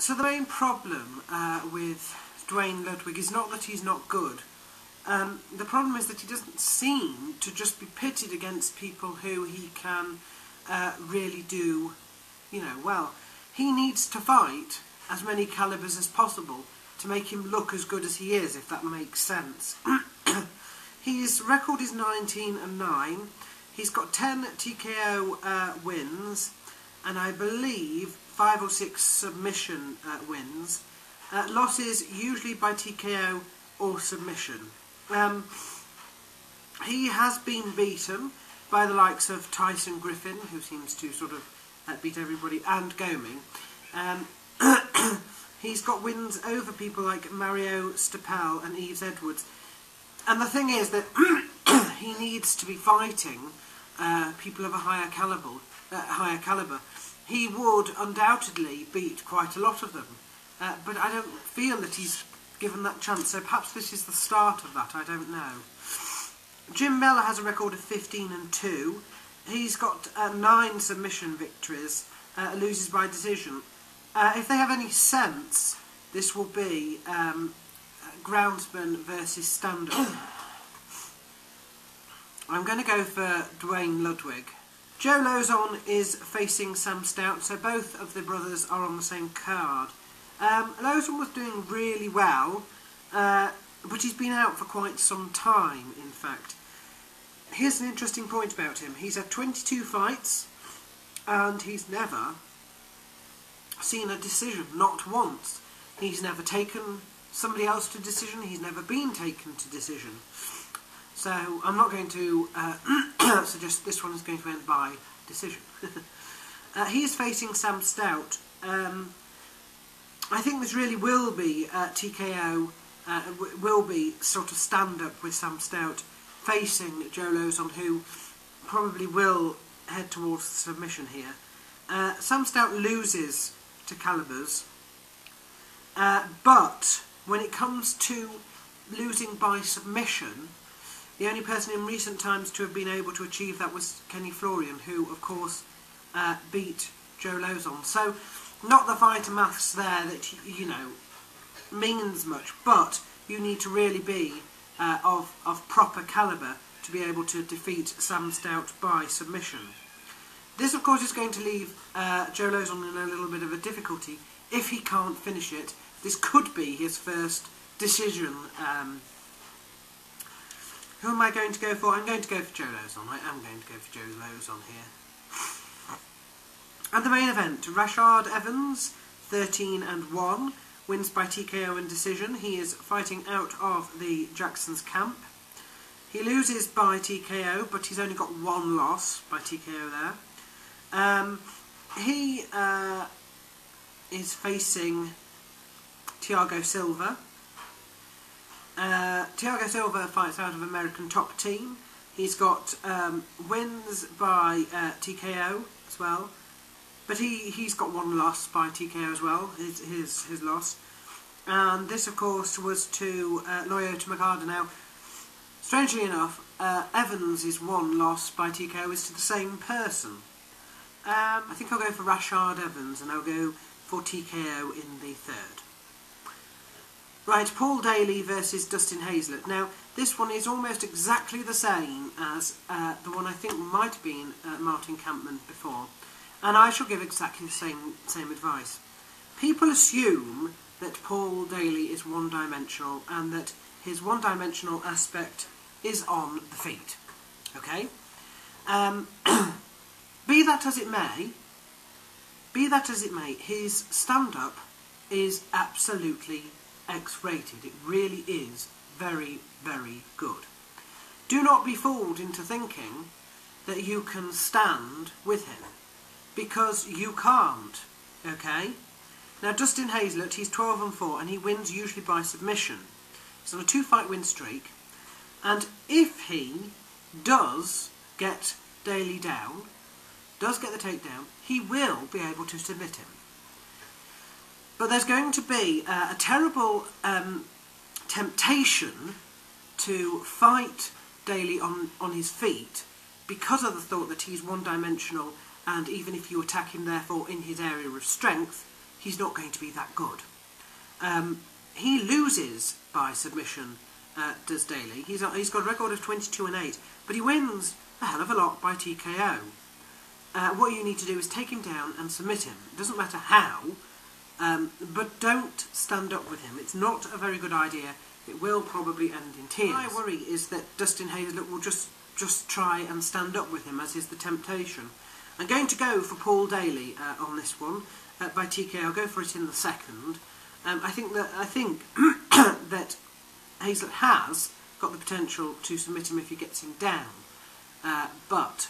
So the main problem with Duane Ludwig is not that he's not good. The problem is that he doesn't seem to just be pitted against people who he can really do, well. He needs to fight as many calibers as possible to make him look as good as he is, if that makes sense. His record is 19-9. He's got 10 TKO wins, and I believe 5 or 6 submission wins. Losses usually by TKO or submission. He has been beaten by the likes of Tyson Griffin, who seems to sort of beat everybody, and Goming. He's got wins over people like Mario Stapel and Yves Edwards. And the thing is that he needs to be fighting people of a higher caliber. He would undoubtedly beat quite a lot of them, but I don't feel that he's given that chance, so perhaps this is the start of that, I don't know. Jim Miller has a record of 15-2. He's got 9 submission victories, loses by decision. If they have any sense, this will be groundsman versus stand-up. I'm going to go for Duane Ludwig. Joe Lauzon is facing Sam Stout, so both of the brothers are on the same card. Lauzon was doing really well, but he's been out for quite some time, in fact. Here's an interesting point about him. He's had 22 fights, and he's never seen a decision, not once. He's never taken somebody else to decision, he's never been taken to decision. So I'm not going to suggest this one is going to end by decision. He is facing Sam Stout. I think this really will be TKO, will be sort of stand-up with Sam Stout facing Joe Lauzon, who probably will head towards submission here. Sam Stout loses to calibers, but when it comes to losing by submission, the only person in recent times to have been able to achieve that was Kenny Florian, who of course beat Joe Lauzon. So not the fighter maths there that means much, but you need to really be of proper calibre to be able to defeat Sam Stout by submission. This of course is going to leave Joe Lauzon in a little bit of a difficulty if he can't finish it. This could be his first decision. Who am I going to go for? I'm going to go for Joe Lauzon. I am going to go for Joe Lauzon here. And the main event, Rashard Evans, 13-1, wins by TKO and decision. He is fighting out of the Jackson's camp. He loses by TKO, but he's only got 1 loss by TKO there. He is facing Thiago Silva. Thiago Silva fights out of American Top Team. He's got wins by TKO as well, but he's got 1 loss by TKO as well, his loss. And this of course was to Lyoto Machida. Now, strangely enough, Evans' 1 loss by TKO is to the same person. I think I'll go for Rashard Evans, and I'll go for TKO in the 3rd. Right, Paul Daley versus Dustin Hazlett. Now, this one is almost exactly the same as the one I think might have been Martin Kampmann before, and I shall give exactly the same advice. People assume that Paul Daley is one-dimensional, and that his one-dimensional aspect is on the feet. Okay? Be that as it may, his stand-up is absolutely X-rated. It really is very, very good. Do not be fooled into thinking that you can stand with him, because you can't. Okay? Now, Dustin Hazlett, he's 12-4, and he wins usually by submission. He's on a 2-fight win streak, and if he does get Daley down, does get the takedown, he will be able to submit him. But there's going to be a terrible temptation to fight Daley on his feet, because of the thought that he's one-dimensional, and even if you attack him therefore in his area of strength, he's not going to be that good. He loses by submission, does Daley. He's got a record of 22-8, but he wins a hell of a lot by TKO. What you need to do is take him down and submit him. It doesn't matter how, but don't stand up with him. It's not a very good idea. It will probably end in tears. My worry is that Dustin Hazlett will just try and stand up with him, as is the temptation. I'm going to go for Paul Daley on this one by TKO. I'll go for it in the second. I think that Hazlett has got the potential to submit him if he gets him down, but